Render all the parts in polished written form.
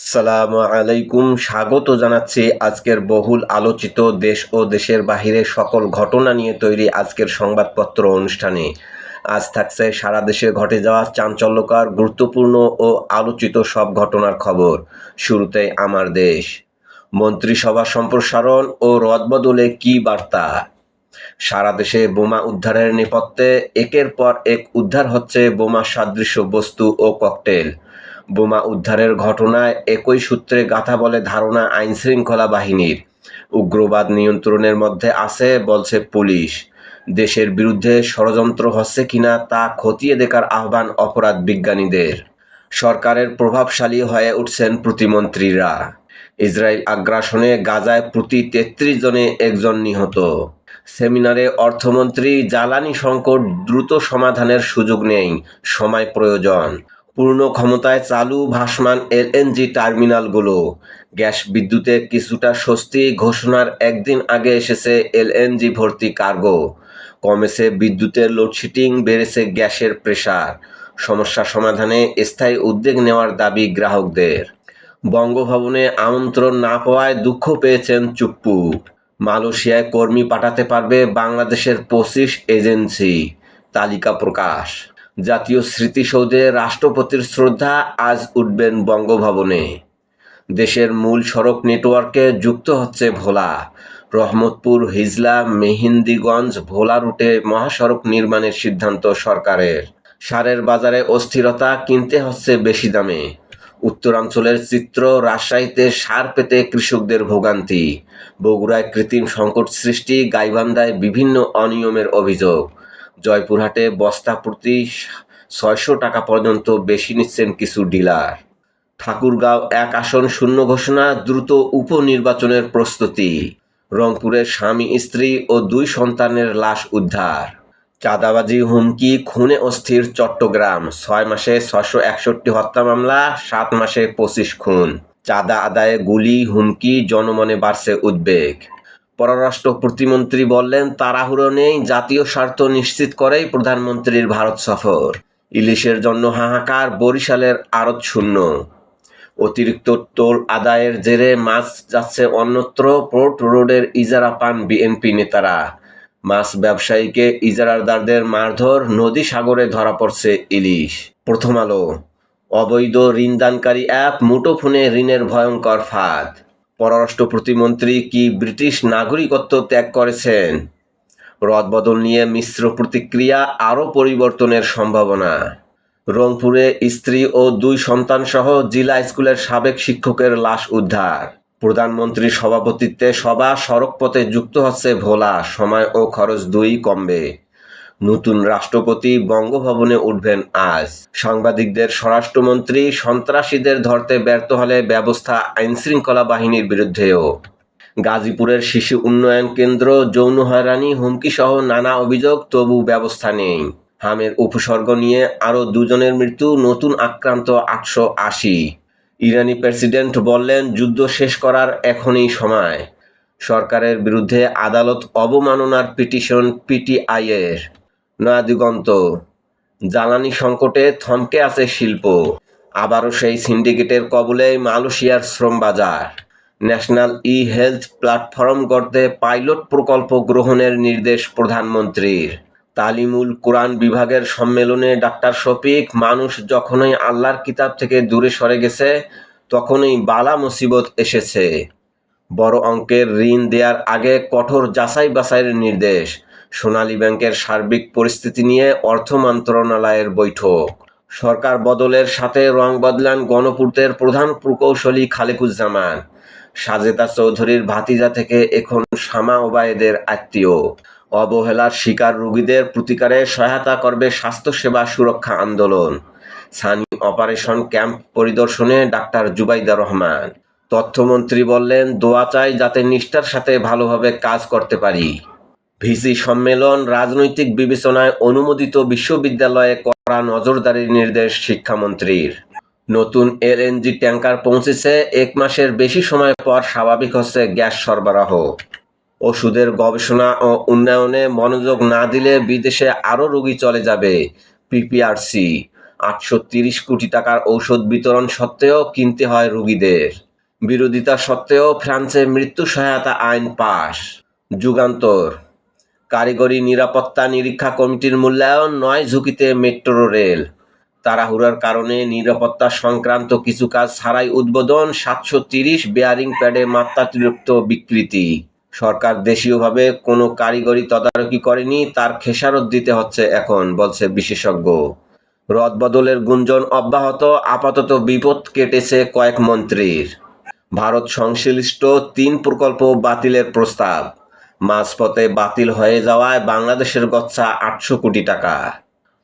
আসসালামু আলাইকুম। স্বাগত জানাচ্ছি আজকের বহুল আলোচিত দেশ ও দেশের বাহিরে সকল ঘটনা নিয়ে তৈরি আজকের সংবাদপত্র অনুষ্ঠানে। আজ থাকছে সারা দেশে ঘটে যাওয়া চাঞ্চল্যকর, গুরুত্বপূর্ণ ও আলোচিত সব ঘটনার খবর। শুরুতেই আমার দেশ। মন্ত্রিসভা সম্প্রসারণ ও রদবদলে কী বার্তা? সারা দেশে বোমা উদ্ধারের নেপথ্যে একের পর এক উদ্ধার হচ্ছে বোমা সদৃশ বস্তু ও ককটেল। বোমা উদ্ধারের ঘটনায় একই সূত্রে গাথা বলে ধারণা আইনশৃঙ্খলা বাহিনীর। উগ্রবাদ নিয়ন্ত্রণের মধ্যে আছে বলছে পুলিশ। দেশের বিরুদ্ধে ষড়যন্ত্র হচ্ছে কিনা তা খতিয়ে দেখার আহ্বান অপরাধ বিজ্ঞানীদের। সরকারের প্রভাবশালী হয়ে উঠছেন প্রতিমন্ত্রীরা। ইসরায়েল আগ্রাসনে গাজায় প্রতি ৩৩ জনে একজন নিহত। সেমিনারে অর্থমন্ত্রী জ্বালানি সংকট দ্রুত সমাধানের সুযোগ নেই, সময় প্রয়োজন। পূর্ণ ক্ষমতায় চালু ভাসমান এলএনজি টার্মিনালগুলো। গ্যাস বিদ্যুতে কিছুটা স্বস্তি ঘোষণার একদিন আগে এসেছে এলএনজি ভর্তি কার্গো। কমেছে বিদ্যুতের লোডশেডিং, বেড়েছে গ্যাসের প্রেসার। সমস্যা সমাধানে স্থায়ী উদ্যোগ নেওয়ার দাবি গ্রাহকদের। বঙ্গভবনে আমন্ত্রণ না পাওয়ায় দুঃখ পেয়েছেন চুপ্পু। মালয়েশিয়ায় কর্মী পাঠাতে পারবে বাংলাদেশের 25 এজেন্সি, তালিকা প্রকাশ। জাতীয় স্মৃতিসৌধে রাষ্ট্রপতির শ্রদ্ধা, আজ উঠবেন বঙ্গভবনে। দেশের মূল সড়ক নেটওয়ার্কে যুক্ত হচ্ছে ভোলা। রহমতপুর, হিজলা, মেহেন্দিগঞ্জ, ভোলা রুটে মহাসড়ক নির্মাণের সিদ্ধান্ত সরকারের। সারের বাজারে অস্থিরতা, কিনতে হচ্ছে বেশি দামে। উত্তরাঞ্চলের চিত্র, রাজশাহীতে সার পেতে কৃষকদের ভোগান্তি। বগুড়ায় কৃত্রিম সংকট সৃষ্টি, গাইবান্ধায় বিভিন্ন অনিয়মের অভিযোগ। জয়পুরহাটে বস্তা প্রতি ৬০০ টাকা পর্যন্ত বেশি নিচ্ছেন কিছু ডিলার। ঠাকুরগাঁও ১ আসন শূন্য ঘোষণা, দ্রুত উপনির্বাচনের প্রস্তুতি। রংপুরে স্বামী স্ত্রী ও ২ সন্তানের লাশ উদ্ধার। চাঁদাবাজি, হুমকি, খুনে অস্থির চট্টগ্রাম। ৬ মাসে ৬৬১ হত্যা মামলা, ৭ মাসে ২৫ খুন। চাঁদা আদায়ে গুলি, হুমকি, জনমনে বাড়ছে উদ্বেগ। পররাষ্ট্র প্রতিমন্ত্রী বললেন, তাড়াহুড়ো নেই, জাতীয় স্বার্থ নিশ্চিত করেই প্রধানমন্ত্রীর ভারত সফর। ইলিশের জন্য হাহাকার, বরিশালের আড়ত শূন্য। অতিরিক্ত টোল আদায়ের জেরে মাছ যাচ্ছে অন্যত্র, পোর্ট রোডের ইজারা পান বিএনপি নেতারা। মাছ ব্যবসায়ীকে ইজারাদারদের মারধর, নদী সাগরে ধরা পড়ছে ইলিশ। প্রথম আলো। অবৈধ ঋণদানকারী অ্যাপ, মুঠোফোনে ঋণের ভয়ঙ্কর ফাঁদ। পররাষ্ট্র প্রতিমন্ত্রী কি ব্রিটিশ নাগরিকত্ব ত্যাগ করেছেন? রদবদল নিয়ে মিশ্র প্রতিক্রিয়া, আরও পরিবর্তনের সম্ভাবনা। রংপুরে স্ত্রী ও ২ সন্তানসহ জিলা স্কুলের সাবেক শিক্ষকের লাশ উদ্ধার। প্রধানমন্ত্রীর সভাপতিত্বে সভা, সড়কপথে যুক্ত হচ্ছে ভোলা, সময় ও খরচ ২ই কমবে। নতুন রাষ্ট্রপতি বঙ্গভবনে উঠবেন আজ। সাংবাদিকদের স্বরাষ্ট্রমন্ত্রী, সন্ত্রাসীদের ধরতে ব্যর্থ হলে ব্যবস্থা আইনশৃঙ্খলা বাহিনীর বিরুদ্ধেও। গাজীপুরের শিশু উন্নয়ন কেন্দ্র, যৌন হয়রানি, হুমকিসহ নানা অভিযোগ, তবু ব্যবস্থা নেই। হামের উপসর্গ নিয়ে আরও ২ জনের মৃত্যু, নতুন আক্রান্ত ৮৮০। ইরানি প্রেসিডেন্ট বললেন, যুদ্ধ শেষ করার এখনই সময়। সরকারের বিরুদ্ধে আদালত অবমাননার পিটিশন পিটিআইয়ের। নয়াদিগন্ত। জ্বালানি সংকটে থমকে আছে শিল্প। আবারও সেই সিন্ডিকেটের কবলে মালয়েশিয়ার শ্রম বাজার। ন্যাশনাল ই হেলথ প্ল্যাটফর্ম গড়তে পাইলট প্রকল্প গ্রহণের নির্দেশ প্রধানমন্ত্রীর। তালিমুল কোরআন বিভাগের সম্মেলনে ডাক্তার শফিক, মানুষ যখনই আল্লাহর কিতাব থেকে দূরে সরে গেছে, তখনই বালা মুসিবত এসেছে। বড় অঙ্কের ঋণ দেওয়ার আগে কঠোর যাচাই বাছাইয়ের নির্দেশ। সোনালী ব্যাংকের সার্বিক পরিস্থিতি নিয়ে অর্থ মন্ত্রণালয়ের বৈঠক। সরকার বদলের সাথে রং বদলান গণপূর্তের প্রধান প্রকৌশলী খালেকুজ্জামান। সাজেদা চৌধুরীর ভাতিজা থেকে এখন শামা ওবায়েদের আত্মীয়। অবহেলার শিকার রোগীদের প্রতিকারে সহায়তা করবে স্বাস্থ্যসেবা সুরক্ষা আন্দোলন। সানি অপারেশন ক্যাম্প পরিদর্শনে ডাক্তার জুবাইদা রহমান। তথ্যমন্ত্রী বললেন, দোয়া চাই যাতে নিষ্ঠার সাথে ভালোভাবে কাজ করতে পারি। ভিসি সম্মেলন, রাজনৈতিক বিবেচনায় অনুমোদিত বিশ্ববিদ্যালয়ে কড়া নজরদারির নির্দেশ শিক্ষামন্ত্রীর। নতুন এলএনজি ট্যাঙ্কার পৌঁছেছে, ১ মাসের বেশি সময় পর স্বাভাবিক হচ্ছে গ্যাস সরবরাহ। ওষুধের গবেষণা ও উন্নয়নে মনোযোগ না দিলে বিদেশে আরও রোগী চলে যাবে, পিপিআরসি। 830 কোটি টাকার ঔষধ বিতরণ সত্ত্বেও কিনতে হয় রোগীদের। বিরোধিতা সত্ত্বেও ফ্রান্সে মৃত্যু সহায়তা আইন পাস। যুগান্তর, কারিগরি নিরাপত্তা নিরীক্ষা কমিটির মূল্যায়ন নয় ঝুঁকিতে মেট্রো রেল। তাড়াহুড়ার কারণে নিরাপত্তা সংক্রান্ত কিছু কাজ ছাড়াই উদ্বোধন। 730 বেয়ারিং প্যাডে মাত্রাতিরিক্ত বিকৃতি। সরকার দেশীয়ভাবে কোনো কারিগরি তদারকি করেনি, তার খেসারত দিতে হচ্ছে এখন, বলছে বিশেষজ্ঞ। রদবদলের গুঞ্জন অব্যাহত, আপাতত বিপদ কেটেছে কয়েক মন্ত্রীর। ভারত সংশ্লিষ্ট 3 প্রকল্প বাতিলের প্রস্তাব। মাঝপথে বাতিল হয়ে যাওয়ায় বাংলাদেশের গচ্ছা 800 কোটি টাকা।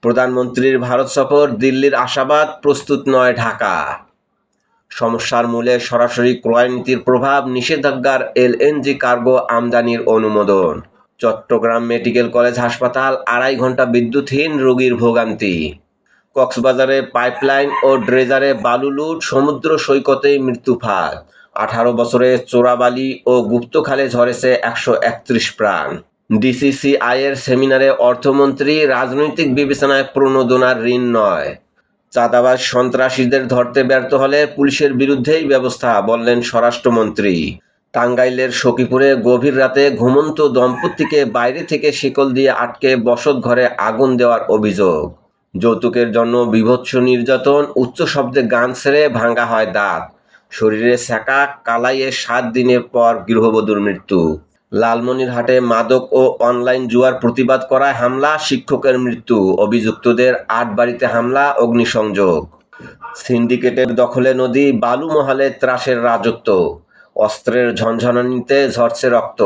প্রধানমন্ত্রীর ভারত সফর, দিল্লির আশাবাদ প্রস্তুত নয় ঢাকা। সমস্যার মূলে সরাসরি ক্রয় নীতির প্রভাব, নিষেধাজ্ঞার এলএনজি কার্গো আমদানির অনুমোদন। চট্টগ্রাম মেডিকেল কলেজ হাসপাতাল 2.5 ঘন্টা বিদ্যুৎহীন, রোগীর ভোগান্তি। কক্সবাজারে পাইপলাইন ও ড্রেজারে বালু লুট, সমুদ্র সৈকতেই মৃত্যু ফাঁদ। 18 বছরে চোরাবালি ও গুপ্তখালে ঝরেছে 131 প্রাণ। ডিসিসিআইয়ের সেমিনারে অর্থমন্ত্রী, রাজনৈতিক বিবেচনায় প্রণোদনার ঋণ নয়। চাঁদাবাজ সন্ত্রাসীদের ধরতে ব্যর্থ হলে পুলিশের বিরুদ্ধেই ব্যবস্থা, বললেন স্বরাষ্ট্রমন্ত্রী। টাঙ্গাইলের সখীপুরে গভীর রাতে ঘুমন্ত দম্পতিকে বাইরে থেকে শিকল দিয়ে আটকে বসত ঘরে আগুন দেওয়ার অভিযোগ। যৌতুকের জন্য বীভৎস নির্যাতন, উচ্চ শব্দে গান ছেড়ে ভাঙা হয় দাঁত। শরীরে সেকা, কালাইয়ে 7 দিনের পর গৃহবধূর মৃত্যু। লালমনিরহাটে মাদক ও অনলাইন জুয়ার প্রতিবাদ করায় হামলা, শিক্ষকের মৃত্যু। অভিযুক্তদের 8 বাড়িতে হামলা, অগ্নিসংযোগ। সিন্ডিকেটের দখলে নদী, বালু মহালে ত্রাসের রাজত্ব। অস্ত্রের ঝনঝনানিতে ঝরছে রক্ত।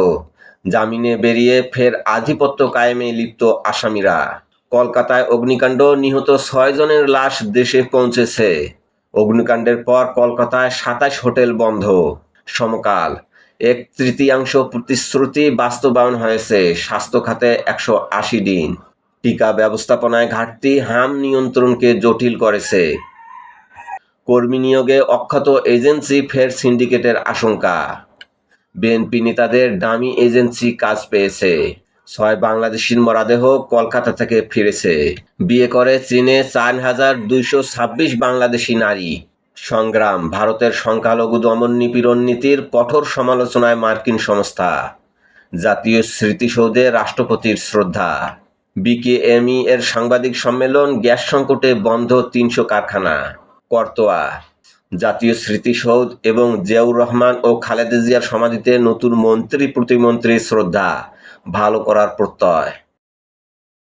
জামিনে বেরিয়ে ফের আধিপত্য কায়েমে লিপ্ত আসামিরা। কলকাতায় অগ্নিকাণ্ড, নিহত 6 জনের লাশ দেশে পৌঁছেছে। অগ্নিকাণ্ডের পর কলকাতায় 27 হোটেল বন্ধ। সমকাল, 1/3 প্রতিশ্রুতি বাস্তবায়ন হয়েছে। স্বাস্থ্য খাতে 180 দিন। টিকা ব্যবস্থাপনায় ঘাটতি, হাম নিয়ন্ত্রণকে জটিল করেছে। কর্মী নিয়োগে অক্ষত এজেন্সি, ফের সিন্ডিকেটের আশঙ্কা। বিএনপি নেতাদের ডামি এজেন্সি কাজ পেয়েছে। 6 বাংলাদেশির মরদেহ কলকাতা থেকে ফিরেছে। বিয়ে করে চীনে 4226 বাংলাদেশি নারী। সংগ্রাম, ভারতের সংখ্যালঘু দমন নিপীড়ন নীতির কঠোর সমালোচনায় মার্কিন সংস্থা। জাতীয় স্মৃতিসৌধে রাষ্ট্রপতির শ্রদ্ধা। বিকেএমই এর সাংবাদিক সম্মেলন, গ্যাস সংকটে বন্ধ 300 কারখানা। করতোয়া, জাতীয় স্মৃতিসৌধ এবং জিয়াউর রহমান ও খালেদা জিয়ার সমাধিতে নতুন মন্ত্রী প্রতিমন্ত্রীর শ্রদ্ধা, ভালো করার প্রত্যয়।